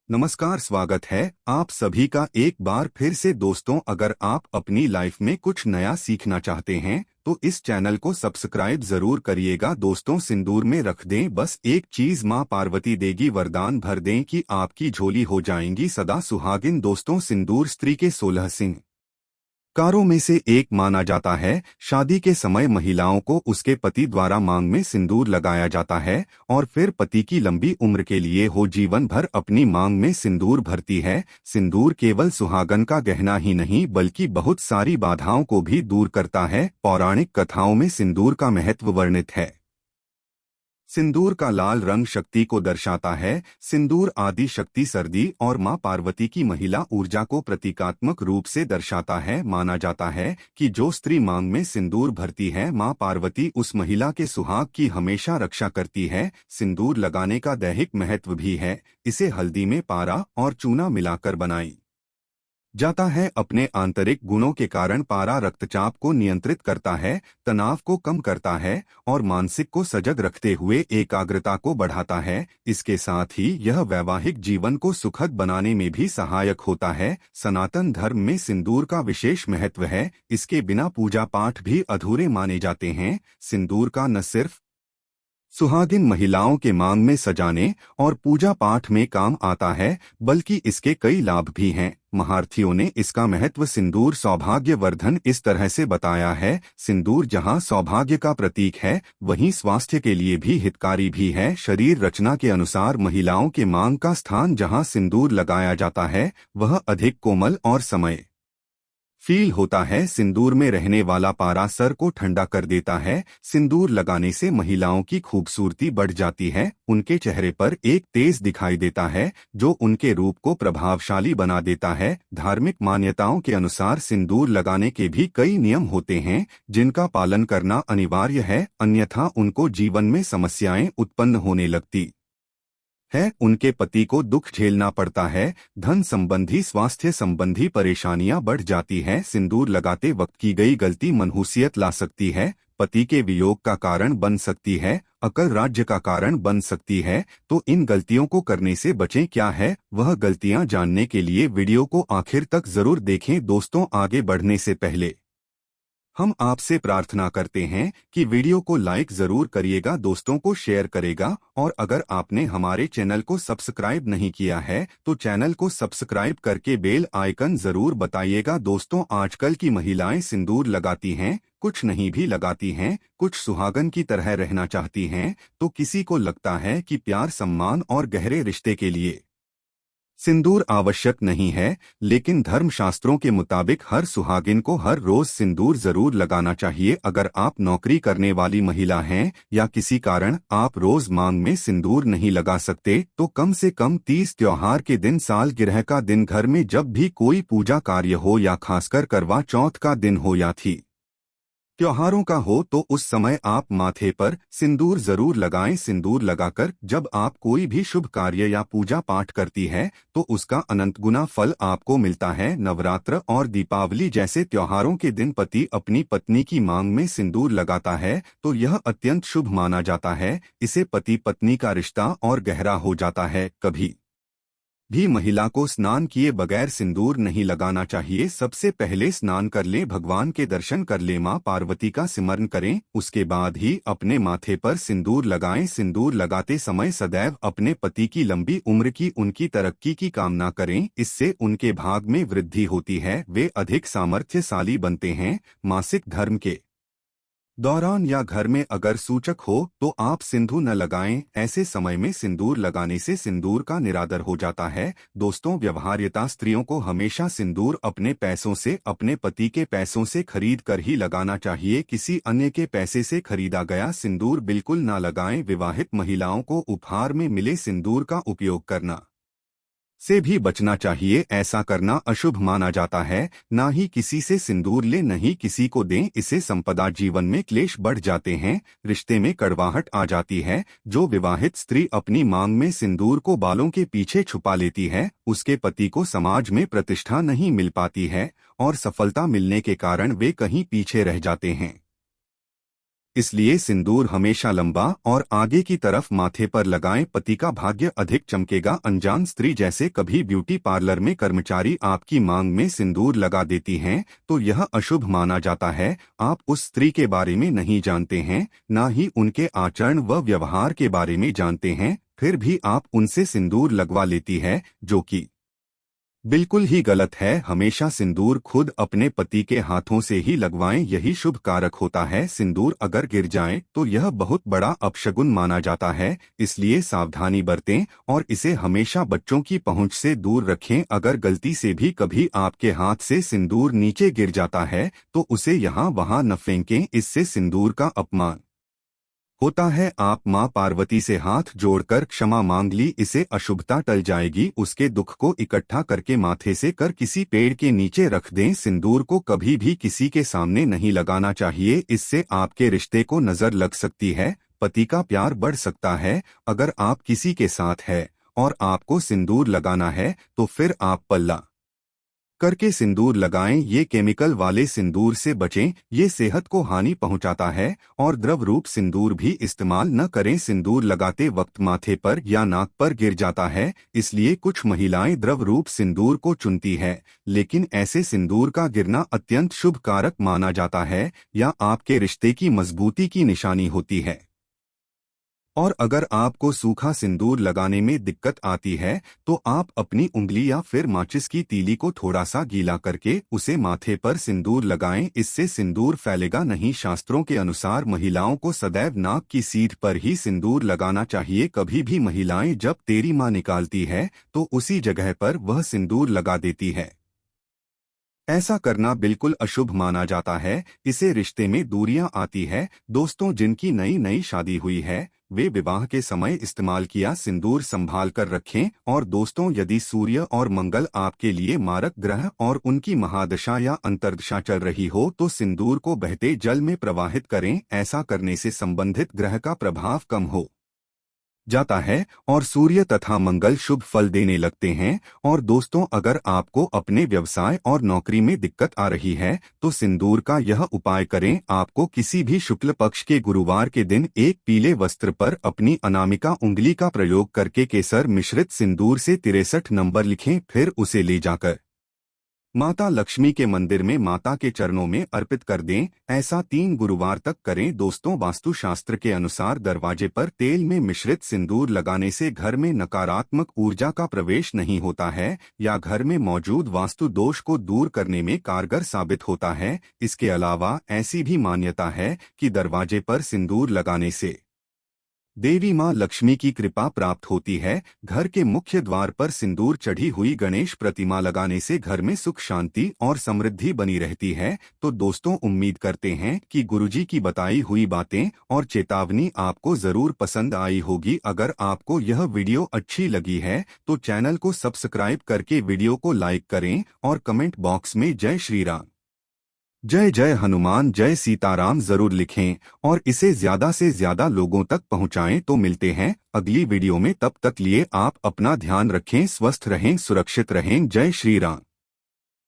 नमस्कार, स्वागत है आप सभी का एक बार फिर से। दोस्तों, अगर आप अपनी लाइफ में कुछ नया सीखना चाहते हैं तो इस चैनल को सब्सक्राइब जरूर करिएगा। दोस्तों, सिंदूर में रख दें बस एक चीज, माँ पार्वती देगी वरदान, भर दें कि आपकी झोली हो जाएंगी सदा सुहागिन। दोस्तों, सिंदूर स्त्री के 16 सिंह कारों में से एक माना जाता है। शादी के समय महिलाओं को उसके पति द्वारा मांग में सिंदूर लगाया जाता है और फिर पति की लंबी उम्र के लिए हो जीवन भर अपनी मांग में सिंदूर भरती है। सिंदूर केवल सुहागन का गहना ही नहीं बल्कि बहुत सारी बाधाओं को भी दूर करता है। पौराणिक कथाओं में सिंदूर का महत्व वर्णित है। सिंदूर का लाल रंग शक्ति को दर्शाता है। सिंदूर आदि शक्ति, सर्दी और मां पार्वती की महिला ऊर्जा को प्रतीकात्मक रूप से दर्शाता है। माना जाता है कि जो स्त्री मांग में सिंदूर भरती है, मां पार्वती उस महिला के सुहाग की हमेशा रक्षा करती है। सिंदूर लगाने का दैहिक महत्व भी है। इसे हल्दी में पारा और चूना मिलाकर बनाई जाता है। अपने आंतरिक गुणों के कारण पारा रक्तचाप को नियंत्रित करता है, तनाव को कम करता है और मानसिक को सजग रखते हुए एकाग्रता को बढ़ाता है। इसके साथ ही यह वैवाहिक जीवन को सुखद बनाने में भी सहायक होता है। सनातन धर्म में सिंदूर का विशेष महत्व है। इसके बिना पूजा पाठ भी अधूरे माने जाते हैं। सिंदूर का न सिर्फ सुहागिन महिलाओं के मांग में सजाने और पूजा पाठ में काम आता है बल्कि इसके कई लाभ भी हैं। महारथियों ने इसका महत्व सिंदूर सौभाग्यवर्धन इस तरह से बताया है। सिंदूर जहां सौभाग्य का प्रतीक है वहीं स्वास्थ्य के लिए भी हितकारी भी है। शरीर रचना के अनुसार महिलाओं के मांग का स्थान जहां सिंदूर लगाया जाता है वह अधिक कोमल और समय फील होता है। सिंदूर में रहने वाला पारा सर को ठंडा कर देता है। सिंदूर लगाने से महिलाओं की खूबसूरती बढ़ जाती है। उनके चेहरे पर एक तेज दिखाई देता है जो उनके रूप को प्रभावशाली बना देता है। धार्मिक मान्यताओं के अनुसार सिंदूर लगाने के भी कई नियम होते हैं जिनका पालन करना अनिवार्य है, अन्यथा उनको जीवन में समस्याएं उत्पन्न होने लगती है। उनके पति को दुख झेलना पड़ता है, धन संबंधी, स्वास्थ्य संबंधी परेशानियां बढ़ जाती हैं। सिंदूर लगाते वक्त की गई गलती मनहूसियत ला सकती है, पति के वियोग का कारण बन सकती है, अकल राज्य का कारण बन सकती है। तो इन गलतियों को करने से बचें। क्या है वह गलतियां, जानने के लिए वीडियो को आखिर तक जरूर देखें। दोस्तों, आगे बढ़ने से पहले हम आपसे प्रार्थना करते हैं कि वीडियो को लाइक जरूर करिएगा, दोस्तों को शेयर करेगा और अगर आपने हमारे चैनल को सब्सक्राइब नहीं किया है तो चैनल को सब्सक्राइब करके बेल आइकन जरूर बताइएगा। दोस्तों, आजकल की महिलाएं सिंदूर लगाती हैं, कुछ नहीं भी लगाती हैं, कुछ सुहागन की तरह रहना चाहती हैं, तो किसी को लगता है कि प्यार, सम्मान और गहरे रिश्ते के लिए सिंदूर आवश्यक नहीं है। लेकिन धर्मशास्त्रों के मुताबिक हर सुहागिन को हर रोज सिंदूर जरूर लगाना चाहिए। अगर आप नौकरी करने वाली महिला हैं या किसी कारण आप रोज मांग में सिंदूर नहीं लगा सकते तो कम से कम 30 त्योहार के दिन, सालगिरह का दिन, घर में जब भी कोई पूजा कार्य हो या खासकर करवा चौथ का दिन हो या थी त्योहारों का हो तो उस समय आप माथे पर सिंदूर जरूर लगाएं। सिंदूर लगाकर जब आप कोई भी शुभ कार्य या पूजा पाठ करती है तो उसका अनंत गुना फल आपको मिलता है। नवरात्र और दीपावली जैसे त्योहारों के दिन पति अपनी पत्नी की मांग में सिंदूर लगाता है तो यह अत्यंत शुभ माना जाता है। इसे पति पत्नी का रिश्ता और गहरा हो जाता है। कभी भी महिला को स्नान किए बगैर सिंदूर नहीं लगाना चाहिए। सबसे पहले स्नान कर ले, भगवान के दर्शन कर ले, मां पार्वती का सिमरन करें, उसके बाद ही अपने माथे पर सिंदूर लगाएं। सिंदूर लगाते समय सदैव अपने पति की लंबी उम्र की, उनकी तरक्की की कामना करें। इससे उनके भाग में वृद्धि होती है, वे अधिक सामर्थ्यशाली बनते हैं। मासिक धर्म के दौरान या घर में अगर सूचक हो तो आप सिंदूर न लगाएं। ऐसे समय में सिंदूर लगाने से सिंदूर का निरादर हो जाता है। दोस्तों, व्यवहार्यता, स्त्रियों को हमेशा सिंदूर अपने पैसों से, अपने पति के पैसों से खरीद कर ही लगाना चाहिए। किसी अन्य के पैसे से खरीदा गया सिंदूर बिल्कुल ना लगाएं। विवाहित महिलाओं को उपहार में मिले सिंदूर का उपयोग करना से भी बचना चाहिए। ऐसा करना अशुभ माना जाता है। ना ही किसी से सिंदूर ले, नहीं किसी को दें, इससे संपदा, जीवन में क्लेश बढ़ जाते हैं, रिश्ते में कड़वाहट आ जाती है। जो विवाहित स्त्री अपनी मांग में सिंदूर को बालों के पीछे छुपा लेती है उसके पति को समाज में प्रतिष्ठा नहीं मिल पाती है और सफलता मिलने के कारण वे कहीं पीछे रह जाते हैं। इसलिए सिंदूर हमेशा लंबा और आगे की तरफ माथे पर लगाएं। पति का भाग्य अधिक चमकेगा। अनजान स्त्री जैसे कभी ब्यूटी पार्लर में कर्मचारी आपकी मांग में सिंदूर लगा देती हैं तो यह अशुभ माना जाता है। आप उस स्त्री के बारे में नहीं जानते हैं, ना ही उनके आचरण व व्यवहार के बारे में जानते हैं, फिर भी आप उनसे सिंदूर लगवा लेती है, जो कि बिल्कुल ही गलत है। हमेशा सिंदूर खुद अपने पति के हाथों से ही लगवाएं, यही शुभ कारक होता है। सिंदूर अगर गिर जाए तो यह बहुत बड़ा अपशगुन माना जाता है, इसलिए सावधानी बरतें और इसे हमेशा बच्चों की पहुंच से दूर रखें। अगर गलती से भी कभी आपके हाथ से सिंदूर नीचे गिर जाता है तो उसे यहाँ वहाँ न फेंकें, इससे सिंदूर का अपमान होता है। आप मां पार्वती से हाथ जोड़कर क्षमा मांग ली, इससे अशुभता टल जाएगी। उसके दुख को इकट्ठा करके माथे से कर किसी पेड़ के नीचे रख दें। सिंदूर को कभी भी किसी के सामने नहीं लगाना चाहिए, इससे आपके रिश्ते को नजर लग सकती है, पति का प्यार बढ़ सकता है। अगर आप किसी के साथ है और आपको सिंदूर लगाना है तो फिर आप पल्ला करके सिंदूर लगाएं। ये केमिकल वाले सिंदूर से बचें, ये सेहत को हानि पहुंचाता है। और द्रव रूप सिंदूर भी इस्तेमाल न करें। सिंदूर लगाते वक्त माथे पर या नाक पर गिर जाता है, इसलिए कुछ महिलाएं द्रव रूप सिंदूर को चुनती है, लेकिन ऐसे सिंदूर का गिरना अत्यंत शुभ कारक माना जाता है या आपके रिश्ते की मजबूती की निशानी होती है। और अगर आपको सूखा सिंदूर लगाने में दिक्कत आती है तो आप अपनी उंगली या फिर माचिस की तीली को थोड़ा सा गीला करके उसे माथे पर सिंदूर लगाएं, इससे सिंदूर फैलेगा नहीं। शास्त्रों के अनुसार महिलाओं को सदैव नाक की सीध पर ही सिंदूर लगाना चाहिए। कभी भी महिलाएं जब तेरी मां निकालती है तो उसी जगह पर वह सिंदूर लगा देती है। ऐसा करना बिल्कुल अशुभ माना जाता है, इसे रिश्ते में दूरियां आती है। दोस्तों, जिनकी नई नई शादी हुई है वे विवाह के समय इस्तेमाल किया सिंदूर संभाल कर रखें। और दोस्तों, यदि सूर्य और मंगल आपके लिए मारक ग्रह और उनकी महादशा या अंतर्दशा चल रही हो तो सिंदूर को बहते जल में प्रवाहित करें। ऐसा करने से संबंधित ग्रह का प्रभाव कम हो जाता है और सूर्य तथा मंगल शुभ फल देने लगते हैं। और दोस्तों, अगर आपको अपने व्यवसाय और नौकरी में दिक्कत आ रही है तो सिंदूर का यह उपाय करें। आपको किसी भी शुक्ल पक्ष के गुरुवार के दिन एक पीले वस्त्र पर अपनी अनामिका उंगली का प्रयोग करके केसर मिश्रित सिंदूर से 63 नंबर लिखें, फिर उसे ले जाकर माता लक्ष्मी के मंदिर में माता के चरणों में अर्पित कर दें। ऐसा 3 गुरुवार तक करें। दोस्तों, वास्तुशास्त्र के अनुसार दरवाजे पर तेल में मिश्रित सिंदूर लगाने से घर में नकारात्मक ऊर्जा का प्रवेश नहीं होता है या घर में मौजूद वास्तु दोष को दूर करने में कारगर साबित होता है। इसके अलावा ऐसी भी मान्यता है कि दरवाजे पर सिंदूर लगाने से देवी मां लक्ष्मी की कृपा प्राप्त होती है। घर के मुख्य द्वार पर सिंदूर चढ़ी हुई गणेश प्रतिमा लगाने से घर में सुख शांति और समृद्धि बनी रहती है। तो दोस्तों, उम्मीद करते हैं कि गुरुजी की बताई हुई बातें और चेतावनी आपको जरूर पसंद आई होगी। अगर आपको यह वीडियो अच्छी लगी है तो चैनल को सब्सक्राइब करके वीडियो को लाइक करें और कमेंट बॉक्स में जय श्री राम, जय जय हनुमान, जय सीताराम जरूर लिखें और इसे ज्यादा से ज्यादा लोगों तक पहुंचाएं। तो मिलते हैं अगली वीडियो में, तब तक लिए आप अपना ध्यान रखें, स्वस्थ रहें, सुरक्षित रहें। जय श्री राम।